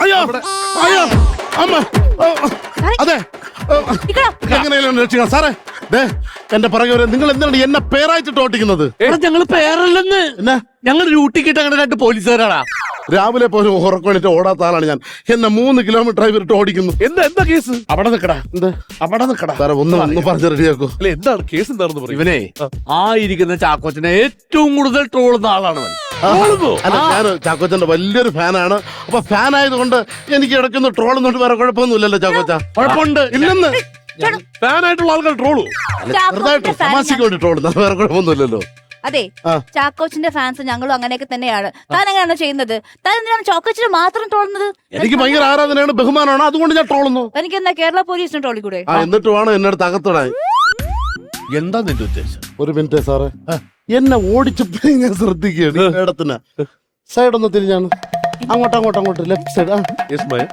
അയ്യോ അയ്യോ അമ്മ അതെ എങ്ങനെയാലും രക്ഷിക്കണം സാറേ. എന്റെ പുറകെ നിങ്ങൾ എന്താണ് എന്നെ പേരായിട്ടിട്ട് ഓട്ടിക്കുന്നത്? ഞങ്ങള് പേരല്ലെന്ന്, ഞങ്ങൾ ഡ്യൂട്ടിക്കിട്ട് അങ്ങനെ 2 പോലീസുകാരാണ്. രാവിലെ പോലും ഉറക്കണിട്ട് ഓടാത്ത ആളാണ് ഞാൻ. എന്നെ 3 കിലോമീറ്റർ ഇവരിട്ട് ഓടിക്കുന്നു. എന്താ കേസ്? അവിടെ നിൽക്കടാ. എന്ത് അവിടെ നിൽക്കടാ സാറേ? ഒന്ന് പറഞ്ഞ് റെഡിയാക്കൂ. അല്ല എന്താണ് കേസ്? എന്താണെന്ന് പറയും. ഇവനെ ആ ഇരിക്കുന്ന ചാക്കോച്ചനെ ഏറ്റവും കൂടുതൽ ട്രോളുന്ന ആളാണ് അവൻ. അല്ല ഞാൻ ചാക്കോച്ചന്റെ വലിയൊരു ഫാനാണ്. അപ്പൊ ഫാൻ ആയതുകൊണ്ട് എനിക്ക് ഇടയ്ക്കൊന്ന് ട്രോളുന്നുണ്ട്. വേറെ കുഴപ്പമൊന്നുമില്ലല്ലോ ചാക്കോച്ച? കുഴപ്പമുണ്ട് ഇല്ലെന്ന്. ഫാനായിട്ടുള്ള ആൾക്കാർ ട്രോളു ചെറുതായിട്ട് തമാശക്ക് വേണ്ടി ട്രോളുന്ന, വേറെ കുഴപ്പമൊന്നുമില്ലല്ലോ. അതെ, ചാക്കോച്ചിന്റെ ഫാൻസ് ഞങ്ങളും അങ്ങനെയൊക്കെ തന്നെയാണ്. താൻ എങ്ങനെയാണോ ചെയ്യുന്നത്? താൻ എന്തിനാണ് ചാക്കോച്ചിനെ മാത്രം ട്രോളുന്നത്? എനിക്ക് ഭയങ്കര ആരാധനയാണ്, ബഹുമാനമാണ്, അതുകൊണ്ട് ഞാൻ ട്രോളുന്നു. എനിക്ക് എന്താ കേരള പോലീസിനെ ട്രോളിക്കൂടെ? എന്നിട്ട് വേണം എന്നെ അടുത്ത് അകത്തിടാൻ. എന്താ നിന്റെ ഉദ്ദേശം? ഒരു മിനിറ്റ് സാറേ, എന്നെ ഓടിച്ചപ്പോഴേ ഞാൻ ശ്രദ്ധിക്കുകയാണ്. ഇടത്തിന് സൈഡ് ഒന്ന് തിരിഞ്ഞാണ്, അങ്ങോട്ട് ലെഫ്റ്റ് സൈഡ്.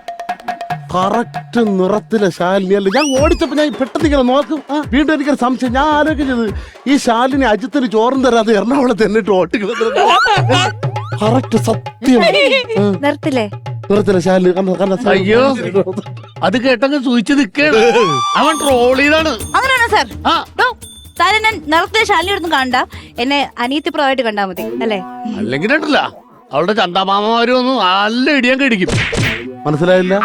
കറക്റ്റ് നിറത്തിലെ ശാലിനി അല്ല. ഞാൻ ഓടിച്ചപ്പോ ഞാൻ പെട്ടെന്ന് ഇങ്ങനെ നോക്കും. വീണ്ടും എനിക്കൊരു സംശയം. ഞാൻ ആലോചിച്ചത് ഈ ശാലിനി അജിത്തിന് ചോറും തരാതെ എറണാകുളത്ത് എന്നിട്ട് ഓട്ടിക്കുന്നത് കറക്റ്റ് സത്യം. നിറത്തിലെ ശാലിനി. അയ്യോ, അത് കേട്ടങ്ങ് സൂചിച്ച് നിൽക്കേണ്. അവൻ ട്രോൾ ചെയ്താണ്. അങ്ങനെയാണോ സാർ? താൻ എന്നെ നിറത്തിലെ ശാലിനിയോടൊന്നും കണ്ട, എന്നെ അനിയത്തിപ്രമായിട്ട് കണ്ടാ മതി അല്ലേ? അല്ലെങ്കിൽ കേട്ടില്ല, അവളുടെ ചന്താമാമാരും ഒന്നും നല്ല ഇടിയാൻ കടിക്കും. മനസ്സിലായില്ല?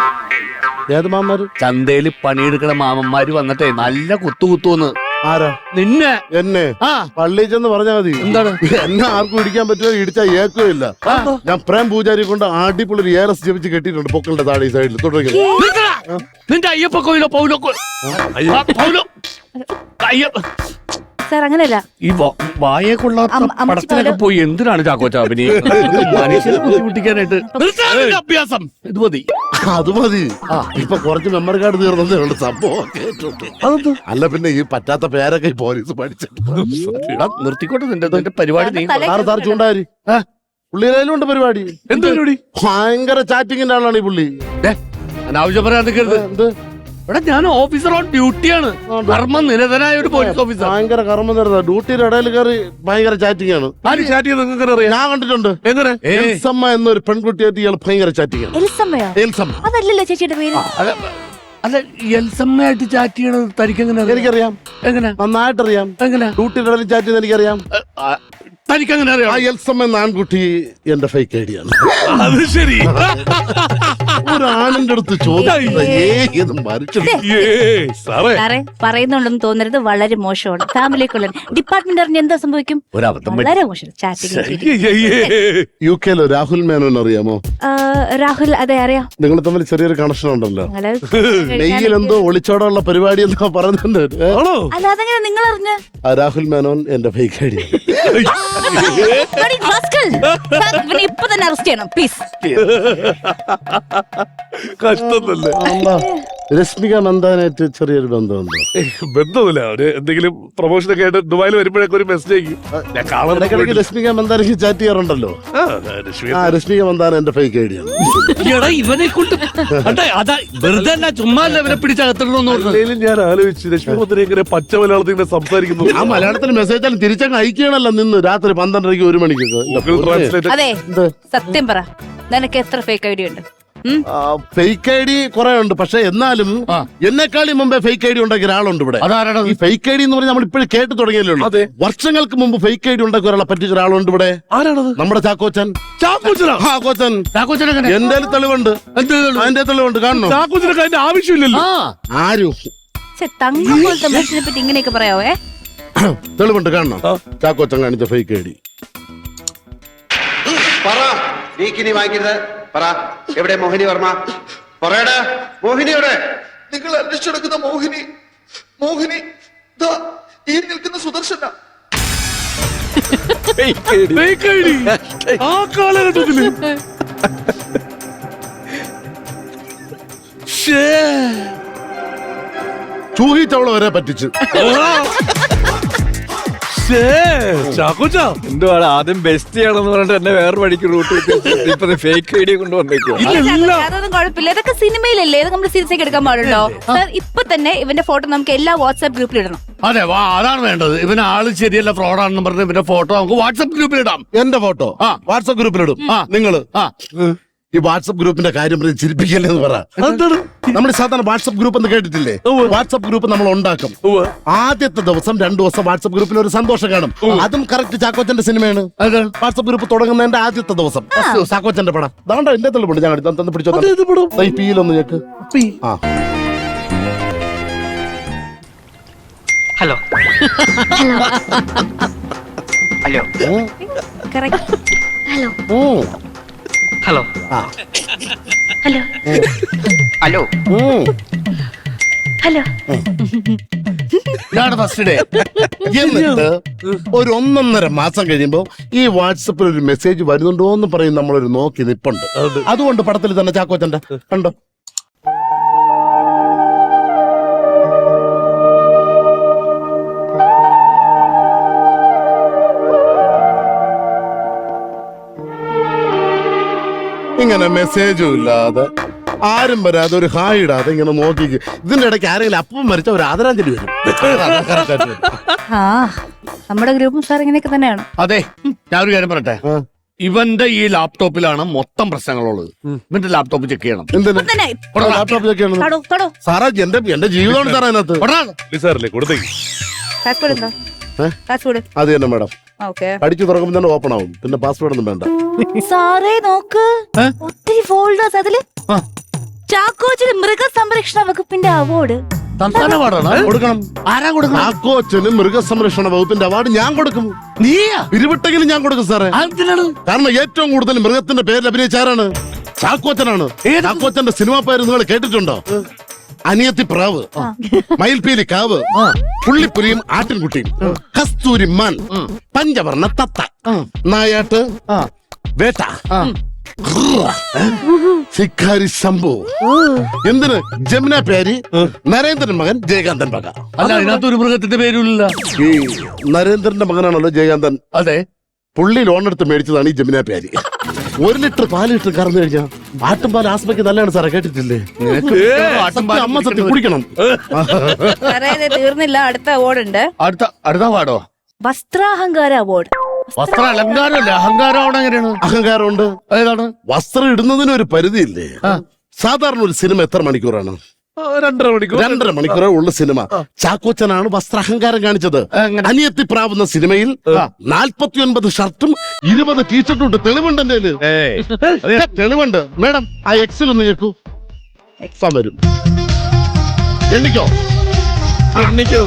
ഏത് മാമാര്? ചന്തയില് പണിയെടുക്കണ മാമന്മാര് വന്നിട്ടേ നല്ല കുത്തുകുത്തുന്ന്. ആരാ? നിന്നെ. എന്നെ? പള്ളി ചെന്ന് പറഞ്ഞാൽ മതി. എന്താണ്? എന്നെ ആർക്കും ഇടിക്കാൻ പറ്റുമോ? ഇടിച്ചാൽ ഏക്കോ ഇല്ല. ഞാൻ പ്രേം പൂജാരി കൊണ്ട് അടിപൊളി ഒരു ഏറസ് ജപിച്ച് കെട്ടിയിട്ടുണ്ട് പൊക്കളുടെ താഴെ സൈഡിൽ. തുടങ്ങി നിന്റെ അയ്യപ്പ കോയിലോ പൗലോ സാർ അങ്ങനെയല്ല. ഈ വായെ കൊള്ളാത്ത പടത്തിലൊക്കെ പോയി എന്തിനാണ് ചാക്കോച്ച മനുഷ്യനെ ബുദ്ധിമുട്ടിക്കാനായിട്ട്? അഭ്യാസം ഇത് മതി. അത് മതി. ഇപ്പൊ കുറച്ച് മെമ്മറി കാർഡ് തീർന്നതേ ഉള്ളു സംഭവം. അല്ല പിന്നെ ഈ പറ്റാത്ത പേരൊക്കെ ഈ പോലീസ് പഠിച്ചിട്ട് നിർത്തിക്കോട്ടെ നിന്റെ പരിപാടി. സാർ ചൂണ്ടാരി പുള്ളിയിലുണ്ട് പരിപാടി. എന്ത് പരിപാടി? ഭയങ്കര ചാറ്റിങ്ങിന്റെ ആളാണ് ഈ പുള്ളി. അനാവശ്യം പറയാൻ നിൽക്കരുത്. എന്ത്? ഇവിടെ ഞാൻ ഓഫീസർ ഓൺ ഡ്യൂട്ടിയാണ്. കർമ്മനിരതനായ ഒരു പോലീസ് ഓഫീസർ. ഭയങ്കര കർമ്മ നിരത. ഡ്യൂട്ടിയുടെ ഇടയിൽ കയറി ഭയങ്കര ചാറ്റിംഗ് ആണ്. ആര് ചാറ്റ് ചെയ്ത് നിങ്ങൾക്ക് അറിയാം? ഞാൻ കണ്ടിട്ടുണ്ട്. എങ്ങനെ? എൽസമ്മ എന്നൊരു പെൺകുട്ടിയായിട്ട് ഇയാൾ ഭയങ്കര ചാറ്റിംഗ് ആണ്. എൽസമ്മ അതല്ലല്ലോ ചേച്ചിയുടെ പേര്. അല്ല, എൽസമ്മയായിട്ട് ചാറ്റ് ചെയ്യണത് തനിക്കെങ്ങനെ? എനിക്കറിയാം. എങ്ങനെ? നന്നായിട്ടറിയാം. എങ്ങനെ? ഡ്യൂട്ടിയുടെ ഇടയിൽ ചാറ്റ് ചെയ്ത് എനിക്കറിയാം. തനിക്കെങ്ങനെ അറിയാം? ആ എൽസമ്മ എന്ന ആൺകുട്ടി എന്റെ ഫേക്ക് ഐഡിയ ആണ്. അത് ശരി. ഒരു ആണിന്റെ അടുത്ത് ചോദിച്ചത് മരിച്ചു. സാറേ പറയുന്നുണ്ടെന്ന് തോന്നരുത്, വളരെ മോശമാണ്. ഫാമിലിക്കുള്ള ഡിപ്പാർട്ട്മെന്റ് അറിഞ്ഞ് എന്താ സംഭവിക്കും? വളരെ മോശം ചാറ്റിംഗ്. UK രാഹുൽ മേനോൻ അറിയാമോ? രാഹുൽ, അതെ അറിയാം. നിങ്ങൾ തമ്മിൽ ചെറിയൊരു കണക്ഷൻ ഉണ്ടല്ലോ. നെയ്യിൽ എന്തോ ഒളിച്ചോടുള്ള പരിപാടി എന്നോ പറയുന്നുണ്ട്. അല്ല, അതെങ്ങനെ നിങ്ങൾ അറിഞ്ഞ്? രാഹുൽ മേനോൻ എന്റെ ഫേക്ക് ഐഡിയ. ഇപ്പൊ തന്നെ അറസ്റ്റ് ചെയ്യണം പ്ലീസ്. കഷ്ടം തന്നെ. രശ്മിക മന്ദാനായിട്ട് ചെറിയൊരു ബന്ധമുണ്ടോ? ബന്ധമില്ല. അവര് എന്തെങ്കിലും പ്രൊമോഷൻ ഒക്കെ ആയിട്ട് ദുബായിൽ വരുമ്പോഴൊക്കെ ഒരു മെസ്സേജ് ഇടയ്ക്കിടയ്ക്ക് രശ്മിക മന്ദാനയ്ക്ക് ചാറ്റ് ചെയ്യാറുണ്ടല്ലോ. രശ്മിക മന്ദാന എന്റെ ഫേക്ക് ഐഡിയ. ഇവനെ കൊണ്ട് വെറുതെ ചുമ്മാ ഇവനെ പിടിച്ചകത്തിടണമെന്ന് ഞാൻ ആലോചിച്ചു. രശ്മി മന്ദാന എങ്ങനെ പച്ച മലയാളത്തിൽ ഇങ്ങനെ സംസാരിക്കുന്നു? ആ മലയാളത്തിൽ മെസ്സേജ് തിരിച്ചങ്ങ് അയക്കണല്ലോ നിന്ന് രാത്രി 12:30 1 മണിക്കൊക്കെ. അതെ, സത്യം പറ, നിനക്ക് എത്ര ഫേക്ക് ഐഡിയ ഉണ്ട്? ഫേക്ക് ഐ ഡി കുറെ ഉണ്ട്. പക്ഷെ എന്നാലും എന്നെക്കാളും മുമ്പേ ഫേക്ക് ഐ ഡി ഉണ്ടാക്കിയ ഒരാളുണ്ട് ഇവിടെ. അതാരാണ്? ഈ ഫേക്ക് ഐ ഡി എന്ന് പറഞ്ഞാൽ നമ്മൾ ഇപ്പോഴും കേട്ട് തുടങ്ങിയല്ലേ ഉള്ളൂ. വർഷങ്ങൾക്ക് മുമ്പ് ഫേക്ക് ഐ ഡി ഉണ്ടാക്കിയ ഒരാളെ പറ്റിച്ച ഒരാളുണ്ട് ഇവിടെ. ആരാണത്? നമ്മുടെ ചാക്കോച്ചൻ. എന്റെ തെളിവുണ്ട്. അതിന്റെ തെളിവുണ്ട്. കാണണോ? ചാക്കോച്ചനൊക്കെ അതിന്റെ ആവശ്യമില്ലല്ലോ. ആരും തങ്കം പോലത്തെ മനുഷ്യനെ പറ്റി ഇങ്ങനെയൊക്കെ പറയാവേ? തെളിവുണ്ട്. കാണണം ചാക്കോച്ചൻ കാണിച്ച ഫേക്ക് ഐ ഡി. പറ, എവിടെ മോഹിനി വർമ്മ? പറയടാ, മോഹിനി എവിടെ? നിങ്ങൾ അന്വേഷിച്ചെടുക്കുന്ന മോഹിനി, മോഹിനി ഈ നിൽക്കുന്ന സുദർശന. ആ കാലഘട്ടത്തില് ചൂഹി ചവള വരെ പറ്റിച്ച്. എന്തുവാണ് ആദ്യം ബെസ്റ്റ് ആണെന്ന് പറഞ്ഞിട്ട് എന്നെ വേറെ പടിക്ക് റൂട്ട് ഇപ്പൊ ഫേക്ക് ഐഡിയ കൊണ്ട് വന്നേക്കോ? അതൊന്നും കുഴപ്പമില്ല, ഇതൊക്കെ സിനിമയിലല്ലേ, ഇത് നമ്മൾ സീരിയസ് എടുക്കാൻ പാടുണ്ടോ? ഇപ്പൊ തന്നെ ഇവന്റെ ഫോട്ടോ നമുക്ക് എല്ലാ വാട്സ്ആപ്പ് ഗ്രൂപ്പിൽ ഇടണം. അതെ, അതാണ് വേണ്ടത്. ഇവന് ആള് ശരിയല്ല, ഫ്രോഡാണെന്ന് പറഞ്ഞ് ഇവന്റെ ഫോട്ടോ നമുക്ക് വാട്സ്ആപ്പ് ഗ്രൂപ്പിൽ ഇടാം. എന്റെ ഫോട്ടോ വാട്സ്ആപ്പ് ഗ്രൂപ്പിലിടും. നിങ്ങള് ഈ വാട്സപ്പ് ഗ്രൂപ്പിന്റെ കാര്യം പറഞ്ഞ് ചിരിപ്പിക്കല്ലേ എന്ന് പറ. നമ്മൾ സാധാരണ വാട്സപ്പ് ഗ്രൂപ്പ് എന്ന് കേട്ടിട്ടില്ലേ? വാട്സപ്പ് ഗ്രൂപ്പ് നമ്മൾ ഉണ്ടാക്കും. ആദ്യത്തെ ദിവസം 2 ദിവസം വാട്സപ്പ് ഗ്രൂപ്പിൽ ഒരു സന്തോഷം കാണും. അതും കറക്റ്റ് ചാക്കോച്ചന്റെ സിനിമയാണ്. വാട്സപ്പ് ഗ്രൂപ്പ് തുടങ്ങുന്നതിന്റെ ആദ്യത്തെ ദിവസം ചാക്കോച്ചന്റെ പടം ദാണ്ട എന്റെ തെളിവുണ്ട്. ഞാൻ തന്നെ പിടിച്ചോ. പീലൊന്ന് ഞെക്ക്. ആ ഹലോ ഹലോ Correct. ഹലോ ഉം. ഹലോ ആ. ഹലോ ഹലോ ഉം. ഹലോ ഇതാണ് ഫസ്റ്റ് ഡേ. എന്നിട്ട് ഒരു 1.5 മാസം കഴിയുമ്പോ ഈ വാട്സപ്പിൽ ഒരു മെസ്സേജ് വരുന്നുണ്ടോ എന്ന് പറയും നമ്മളൊരു നോക്കി നിപ്പുണ്ട്. അതുകൊണ്ട് പടത്തിൽ തന്നെ ചാക്കോച്ചന്റെ കണ്ടോ. ഇങ്ങനെ മെസ്സേജും ഇല്ലാതെ ആരും വരാതെ ഒരു ഹായ് ഇടാതെ ഇങ്ങനെ നോക്കി ഇതിന്റെ ഇടയ്ക്ക് ആരെങ്കിലും അപ്പം മരിച്ച ഒരു ആദരാഞ്ജലി വരും. correct ആയിട്ട് വരും. ആ നമ്മുടെ ഗ്രൂപ്പും സാർ ഇങ്ങനെയൊക്കെ തന്നെയാണ്. അതെ, ഞാനൊരു കാര്യം പറയട്ടെ. ആ. ഇവന്റെ ഈ ലാപ്ടോപ്പിലാണ് മൊത്തം പ്രശ്നങ്ങളുള്ളത്. ഇവന്റെ ലാപ്ടോപ്പ് ചെക്ക് ചെയ്യണം. എന്തിന് തന്നെ. ലാപ്ടോപ്പിലൊക്കെയാണ് തൊടോ, തൊടോ. സാറാ എന്റെ ജീവിതമാണ് സാറേ അതിനകത്ത്. സാറല്ലേ കൊടുത്തേക്ക്. പാസ്വേഡ് എന്താ? ഏ? പാസ്വേഡ്. അത് തന്നെ മാഡം. ഓക്കെ. അടിച്ചു തുറക്കുമ്പോൾ തന്നെ ഓപ്പൺ ആവും. പിന്നെ പാസ്വേഡ് ഒന്നും വേണ്ട. സാറേ നോക്ക്, ഒത്തിരി ഫോൾഡേഴ്സ്. അതില് ചാക്കോച്ചിന് മൃഗസംരക്ഷണ വകുപ്പിന്റെ അവാർഡ്. സംസ്ഥാന പാടാണ് കൊടുക്കണം. ആരാ കൊടുക്കണം? ചാക്കോച്ചന് മൃഗസംരക്ഷണ വകുപ്പിന്റെ അവാർഡ് ഞാൻ കൊടുക്കും. നീയാ? പിരിവിട്ടെങ്കിലും ഞാൻ കൊടുക്കും സാറേ. എന്തിനാണ്? കാരണം ഏറ്റവും കൂടുതൽ മൃഗത്തിന്റെ പേരിൽ അഭിനയിച്ചാരാണ്? ചാക്കോച്ചനാണ്. ചാക്കോച്ചന്റെ സിനിമാ പേര് നിങ്ങൾ കേട്ടിട്ടുണ്ടോ? അനിയത്തി പ്രാവ്, മയിൽപീലി കാവ്, പുള്ളിപ്പുലിയും ആട്ടിൻകുട്ടിയും, കസ്തൂരി മാൻ, പഞ്ചവർണ്ണ തത്ത, നായാട്ട്, വേട്ട, ശിക്കാരി ശംഭു. എന്തിന്? ജമുന പേരി, നരേന്ദ്രൻ മകൻ ജയകാന്തൻ മക. അല്ല, അതിനകത്ത് ഒരു മൃഗത്തിന്റെ പേരില്ല. ഈ നരേന്ദ്രന്റെ മകനാണല്ലോ ജയകാന്തൻ. അതെ, പുള്ളി ലോൺ എടുത്ത് മേടിച്ചതാണ് ഈ ജമുന പേരി. 1 ലിറ്റർ പാല് ഇട്ട് കറന്നു കഴിഞ്ഞാൽ ആട്ടുംപാൽ ആസ്മയ്ക്ക് നല്ലതാണ് സാറേ. കേട്ടിട്ടില്ലേ? അമ്മ സത്യം കുടിക്കണം. സാറേ ഇത് തീർന്നില്ല, അടുത്ത അവാർഡ് ഉണ്ട്. അടുത്ത പാടോ? വസ്ത്രാഹങ്കാര അവാർഡ്. വസ്ത്ര അലങ്കാരമല്ലേ? അഹങ്കാരം എങ്ങനെയാണ്? അഹങ്കാരമുണ്ട്. ഏതാണ്? വസ്ത്രം ഇടുന്നതിന് ഒരു പരിധിയില്ലേ? സാധാരണ ഒരു സിനിമ എത്ര മണിക്കൂറാണ്? 2.5 മണിക്കൂർ. 2.5 മണിക്കൂറേ ഉള്ള സിനിമ. ചാക്കോച്ചനാണ് വസ്ത്രാഹങ്കാരം കാണിച്ചത്. അനിയത്തി പ്രാവുന്ന സിനിമയിൽ 49 ഷർട്ടും 20 ടീഷർട്ടും ഉണ്ട്. തെളിവുണ്ട് എന്റെ കയ്യില്. തെളിവുണ്ട്. മേഡം ആ എക്സിൽ ഒന്ന് കേൾക്കൂ. എക്സാം വരും. എണ്ണിക്കോ. എണ്ണിക്കോ.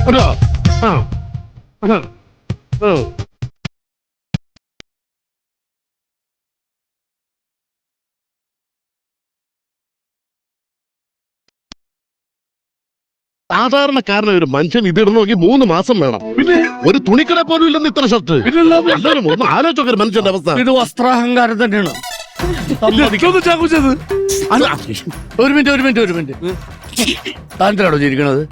കേട്ടോ? ആ. സാധാരണക്കാരന് ഒരു മനുഷ്യൻ ഇതിടണമെങ്കിൽ 3 മാസം വേണം. പിന്നെ ഒരു തുണിക്കട പോലും ഇല്ലെന്ന് ഇത്ര ഷർട്ട്. എല്ലാവരും ഒന്ന് ആലോചിച്ചൊക്കെ ഒരു മനുഷ്യന്റെ അവസ്ഥ. ഇത് വസ്ത്രാഹങ്കാരം തന്നെയാണ്. ചാക്കോച്ചത് ഒരു മിനിറ്റ്. താനെന്തിനാണോ ചിരിക്കണത്?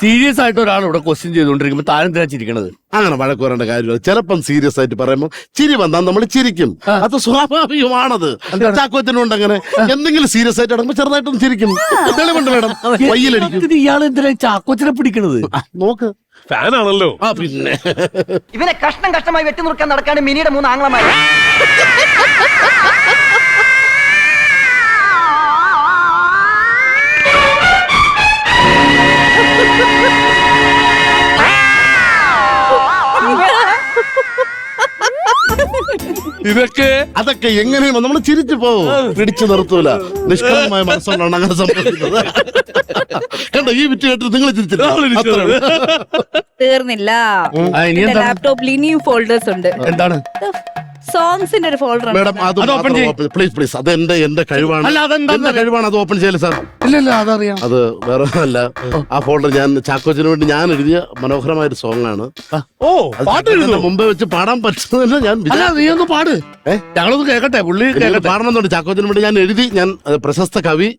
സീരിയസ് ആയിട്ട് ഒരാൾ ഇവിടെ ക്വസ്റ്റ്യൻ ചെയ്തുകൊണ്ടിരിക്കുമ്പോ താനെന്തിനാ ചിരിക്കണത്? അങ്ങനെ വഴക്ക് പറയേണ്ട കാര്യമില്ല. ചിലപ്പം സീരിയസ് ആയിട്ട് പറയുമ്പോ ചിരി വന്നാൽ നമ്മൾ ചിരിക്കും. അത് സ്വാഭാവികമാണത്. ചാക്കോച്ചനുണ്ട് അങ്ങനെ. എന്തെങ്കിലും സീരിയസ് ആയിട്ട് നടക്കുമ്പോ ചെറുതായിട്ടൊന്ന് ചിരിക്കും. തെളിവുണ്ട് മേഡം. വയ്യിലടിക്കും. ഇയാൾ എന്തിനാ ചാക്കോച്ചനെ പിടിക്കണത്? നോക്ക്. ഫാനാണല്ലോ. ആ പിന്നെ ഇവനെ കഷ്ണമായി വെട്ടി നുറുക്കാൻ നടക്കാണ് മിനിയുടെ 3 ആംഗ്ലമാര്. അതൊക്കെ എങ്ങനെയും നമ്മൾ ചിരിച്ചു പോവും. പിടിച്ചു നിർത്തൂല. നിഷ്കളങ്കമായ മനസ്സുകൊണ്ടാണ് അങ്ങനെ സംഭവിക്കുന്നത്. കണ്ടോ, ഈ വിറ്റ് കേട്ടിട്ട് നിങ്ങൾ ചിരിച്ചില്ല. തീർന്നില്ല. ലാപ്ടോപ്പിൽ ഇനിയും ഫോൾഡേഴ്സ് ഉണ്ട്. എന്താണ്? സോങ്സിന്റെ ഒരു ഫോൾഡർ. മേഡം അത് പ്ലീസ്. അത് എന്റെ കഴിവാണ്. എന്റെ കഴിവാണ്. അത് ഓപ്പൺ ചെയ്യല് സാർ. ഇല്ല, അതറിയാം. അത് വേറെ അല്ല. ആ ഫോൾഡർ ഞാൻ ചാക്കോച്ചിന് വേണ്ടി ഞാൻ എഴുതിയ മനോഹരമായ ഒരു സോങ് ആണ്. മുമ്പേ വെച്ച് പാടാൻ പറ്റുന്നില്ല. ഞാൻ നീ ഒന്ന് പാട്, ഞങ്ങളൊന്ന് കേക്കട്ടെ. പുള്ളി പാടണമെന്നുണ്ട്. ചാക്കോച്ചിന് വേണ്ടി ഞാൻ എഴുതി. ഞാൻ പ്രശസ്ത കവി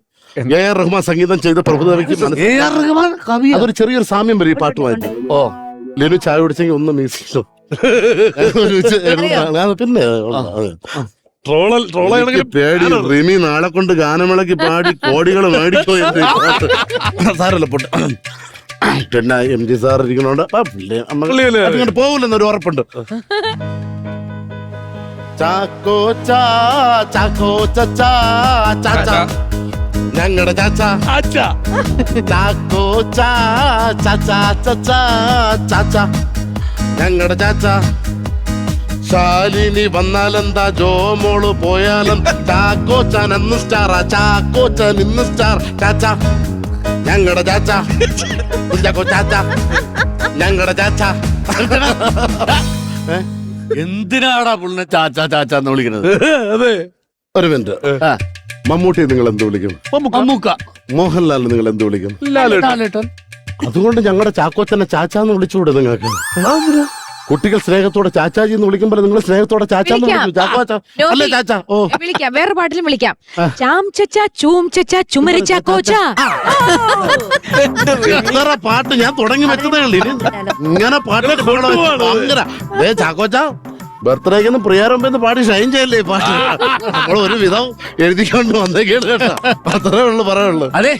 A.R. റഹ്മാൻ സംഗീതം ചെയ്ത പ്രഭുദേവയ്ക്ക് അതൊരു ചെറിയൊരു സാമ്യം വരും ഈ പാട്ടുമായിട്ട്. ഓ, ലിനു ചായ കുടിച്ചെങ്കിൽ ഒന്ന് മ്യൂസിക്കിലോ പിന്നെ പേടി. റിമി നാളെ കൊണ്ട് ഗാനമേളക്ക് പാടി കോടികൾ മേടിക്കോ എന്ന് സാറല്ല പൊട്ട്. പിന്നെ MG സാർ ഇരിക്കണോണ്ട് അങ്ങോട്ട് പോകില്ലെന്നൊരു ഉറപ്പുണ്ട്. ചാക്കോച്ച ചാക്കോച്ച ചാച്ച ഞങ്ങളുടെ ചാച്ച അച്ഛാ ചാക്കോച്ച ചാച്ച ഞങ്ങളുടെ ചാച്ച ശാലിനി വന്നാലെന്താ ജോമോള് പോയാലും ചാക്കോച്ചൻ എന്ന് സ്റ്റാറാ ചാക്കോച്ചൻ ഇന്ന് സ്റ്റാർ ചാച്ച ഞങ്ങളുടെ ചാച്ച കുഞ്ചാക്കോ ചാച്ച ഞങ്ങളുടെ ചാച്ച എന്തിനാടാ പുള്ളിനെ ചാച്ചാ ചാച്ചാന്ന് വിളിക്കുന്നത്? അതെ ഒരു മിനിറ്റ് മമ്മൂട്ടി നിങ്ങൾ എന്ത് വിളിക്കും? മമ്മൂക്ക, മോഹൻലാൽ നിങ്ങൾ എന്ത് വിളിക്കും? ലാലേട്ടൻ. അതുകൊണ്ട് ഞങ്ങളുടെ ചാക്കോച്ചനെ ചാച്ചാന്ന് വിളിച്ചുകൂടെ നിങ്ങൾക്ക്? കുട്ടികൾ സ്നേഹത്തോടെ ചാച്ചാജി എന്ന് വിളിക്കുമ്പോൾ നിങ്ങൾ സ്നേഹത്തോടെ ചാച്ചാന്ന് വിളിക്കും. ചാക്കോച്ച അല്ലേ ചാച്ച? ഓ വിളിക്കാം, വേറെ പാട്ടിലും വിളിക്കാം. ചാം ചച്ച ചൂം ചച്ച ചുമരിച്ച കോച്ച. എത്ര പാട്ട് ഞാൻ തുടങ്ങി വെച്ചതേ ഉള്ളൂ. ഇനി ഇങ്ങനെ പാട്ട് ഭയങ്കര ചാക്കോച്ച ബർത്ത്ഡേക്ക് പ്രിയാരംഭെന്ന് പാടി ഷൈൻ ചെയ്യല്ലേ ഈ പാട്ട്. നമ്മൾ ഒരു വിധം എഴുതിക്കൊണ്ട് വന്നേക്കാണ് കേട്ടോ. അത്രേ ഉള്ളു പറയുള്ളൂ. അതെ,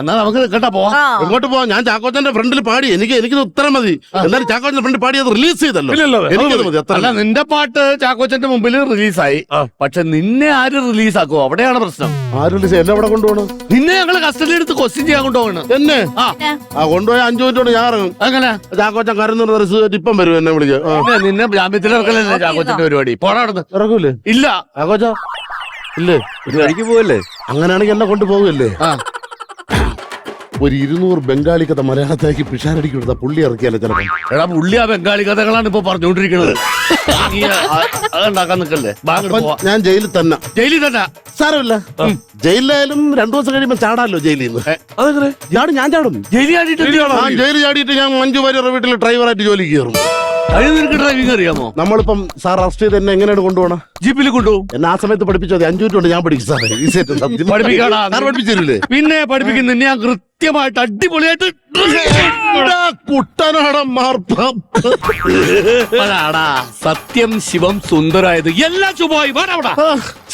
എന്നാ നമുക്ക് കേട്ടാ പോവാം. എങ്ങോട്ട് പോവാം? ഞാൻ ചാക്കോച്ചന്റെ ഫ്രണ്ടിൽ പാടി. എനിക്കിത് ഉത്തരം മതി. എന്നാലും ചാക്കോച്ചന്റെ ഫ്രണ്ടിൽ പാടി അത് റിലീസ് ചെയ്തല്ലോ. എനിക്കത് മതി. അത്ര അല്ല, നിന്റെ പാട്ട് ചാക്കോച്ചന്റെ മുമ്പിൽ റിലീസായി. പക്ഷെ നിന്നെ ആര് റിലീസാക്കോ? അവിടെയാണ് പ്രശ്നം. ആര് റിലീസ്? എന്നെ അവിടെ കൊണ്ടുപോകണം. നിന്നെ ഞങ്ങള് കസ്റ്റഡി എടുത്ത് ക്വസ്റ്റ്യൻ ചെയ്യാൻ കൊണ്ടുപോകണം. എന്നെ കൊണ്ടുപോയ 5 മിനിറ്റ് കൊണ്ട് ഞാൻ ഇറങ്ങും. അങ്ങനെ ചാക്കോച്ചൻ കരന്ന് റിസീവ് ഇപ്പം വരും എന്നെ വിളിക്കുക. നിന്നെ ജാമ്യത്തിൽ ഇറക്കലല്ലേ ചാക്കോച്ചന്റെ പരിപാടി? പോടാ അവിടുന്ന്. ഇറങ്ങൂലേ ഇല്ല ചാക്കോച്ച? ഇല്ലേ? വഴിക്ക് പോവല്ലേ? അങ്ങനെയാണെങ്കിൽ എന്നെ കൊണ്ടുപോകല്ലേ? ഒരു 200 ബംഗാളി കഥ മലയാളത്തിലേക്ക് പിഷാരടിക്ക് കൊടുത്ത പുള്ളി ഇറക്കിയല്ലേ ചിലപ്പോ. എടാ, പുള്ളി ആ ബംഗാളി കഥകളാണ് ഇപ്പൊ പറഞ്ഞുകൊണ്ടിരിക്കുന്നത്. അതുണ്ടാക്കാൻ നിക്കല്ലേ? ഞാൻ ജയിലിൽ തന്നെ. ജയിലിൽ തന്നെ സാരമില്ല. ജയിലിലായാലും 2 ദിവസം കഴിയുമ്പോ ചാടാലോ ജയിലിൽ നിന്ന്. അതെങ്ങനെ? ഞാൻ ചാടും. ജയിലിൽ ചാടിയിട്ട് ജയിലിൽ ചാടിയിട്ട് ഞാൻ മഞ്ജു വാര്യരുടെ വീട്ടിൽ ഡ്രൈവറായിട്ട് ജോലിക്ക് കയറും. അതിന് നിനക്ക് ഡ്രൈവിംഗ് അറിയാമോ? നമ്മളിപ്പം സാർ അറസ്റ്റ് ചെയ്ത് എന്നെ എങ്ങനെയാണ് കൊണ്ടുപോകണം? ജീപ്പിൽ കൊണ്ടുപോകും. എന്നെ ആ സമയത്ത് പഠിപ്പിച്ചോ? 5 മിനിറ്റ് കൊണ്ട് ഞാൻ പഠിക്കും സാറേ. പഠിപ്പിക്കാടാ. സാർ പഠിപ്പിച്ചില്ലേ? പിന്നെ പഠിപ്പിക്കും. നിന്നെ ഞാൻ കൃത്യമായിട്ട് അടിപൊളിയായിട്ട് കുട്ടനാടൻ മാർപ്പം. അതാടാ സത്യം ശിവം സുന്ദരായത് എല്ലാം ശുഭമായി.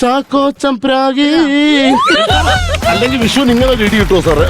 ചാക്കോച്ചൻ പ്രാഗി. അല്ലെങ്കിൽ വിഷു നിങ്ങളെ വീഡിയോ കിട്ടുമോ സാറേ?